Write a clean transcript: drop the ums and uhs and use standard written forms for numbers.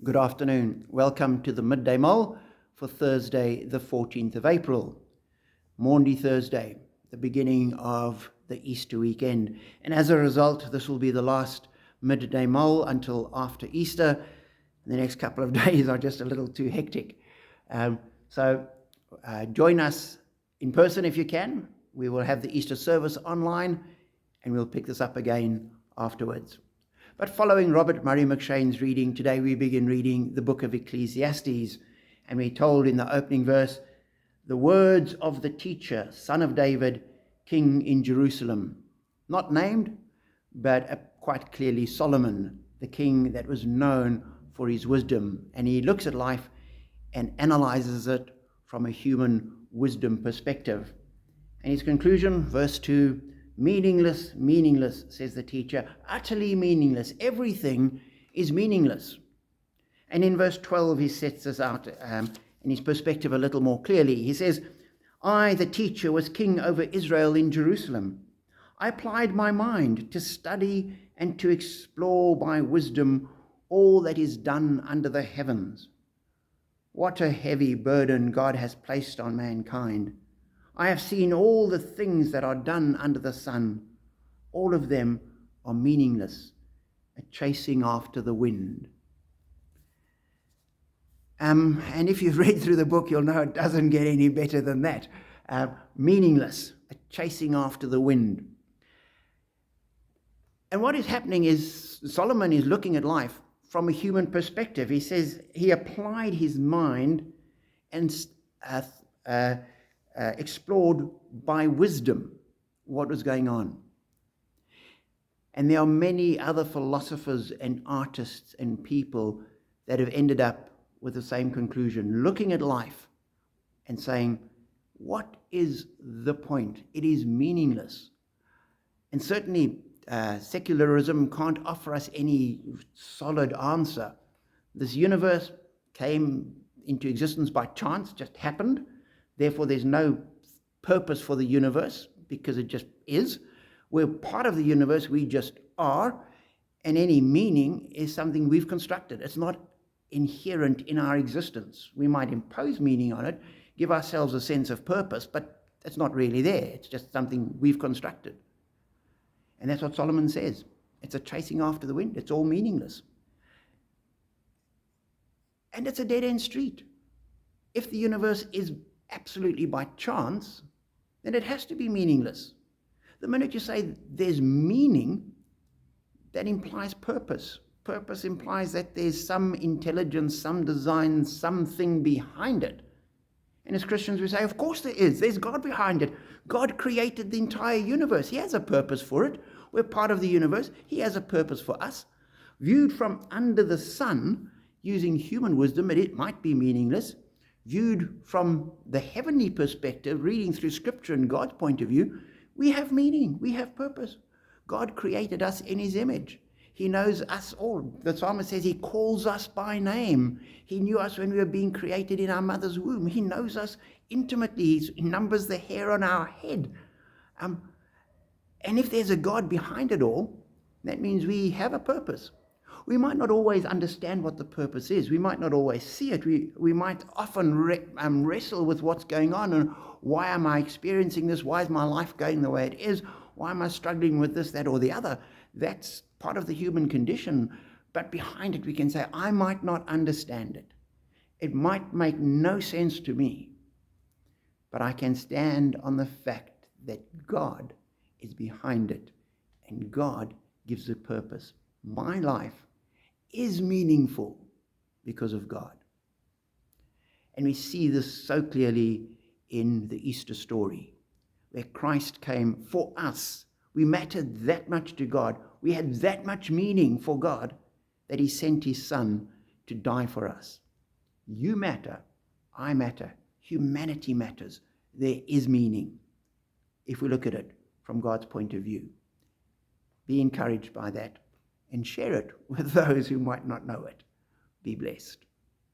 Good afternoon. Welcome to the Midday Mull for Thursday, the 14th of April. Maundy Thursday, the beginning of the Easter weekend. And as a result, this will be the last Midday Mull until after Easter. The next couple of days are just a little too hectic. So join us in person if you can. We will have the Easter service online and we'll pick this up again afterwards. But following Robert Murray McShane's reading, today we begin reading the book of Ecclesiastes, and we're told in the opening verse, the words of the teacher, son of David, king in Jerusalem. Not named, but quite clearly Solomon, the king that was known for his wisdom. And he looks at life and analyzes it from a human wisdom perspective. And his conclusion, verse 2, meaningless, meaningless, says the teacher, utterly meaningless. Everything is meaningless. And in verse 12, he sets this out in his perspective a little more clearly. He says, I, the teacher, was king over Israel in Jerusalem. I applied my mind to study and to explore by wisdom all that is done under the heavens. What a heavy burden God has placed on mankind. I have seen all the things that are done under the sun. All of them are meaningless, a chasing after the wind. And if you've read through the book, you'll know it doesn't get any better than that. Meaningless, a chasing after the wind. And what is happening is Solomon is looking at life from a human perspective. He says he applied his mind and explored by wisdom what was going on. And there are many other philosophers and artists and people that have ended up with the same conclusion, looking at life and saying, what is the point? It is meaningless. And certainly secularism can't offer us any solid answer. This universe came into existence by chance, just happened. Therefore, there's no purpose for the universe because it just is. We're part of the universe, we just are. And any meaning is something we've constructed. It's not inherent in our existence. We might impose meaning on it, give ourselves a sense of purpose, but it's not really there. It's just something we've constructed. And that's what Solomon says. It's a chasing after the wind. It's all meaningless. And it's a dead-end street. If the universe is absolutely by chance, then it has to be meaningless. The minute you say there's meaning, that implies purpose. Purpose implies that there's some intelligence, some design, something behind it. And as Christians we say, of course there is. There's God behind it. God created the entire universe. He has a purpose for it. We're part of the universe. He has a purpose for us. Viewed from under the sun, using human wisdom, it might be meaningless. Viewed from the heavenly perspective, reading through Scripture and God's point of view, we have meaning, we have purpose. God created us in His image. He knows us all. The psalmist says He calls us by name. He knew us when we were being created in our mother's womb. He knows us intimately. He numbers the hair on our head. And if there's a God behind it all, that means we have a purpose. We might not always understand what the purpose is. We might not always see it. We might often wrestle with what's going on and why am I experiencing this? Why is my life going the way it is? Why am I struggling with this, that, or the other? That's part of the human condition. But behind it, we can say, I might not understand it. It might make no sense to me. But I can stand on the fact that God is behind it. And God gives it purpose. My life is meaningful because of God. And we see this so clearly in the Easter story, where Christ came for us. We mattered that much to God. We had that much meaning for God that He sent His Son to die for us. You matter. I matter. Humanity matters. There is meaning if we look at it from God's point of view. Be encouraged by that and share it with those who might not know it. Be blessed.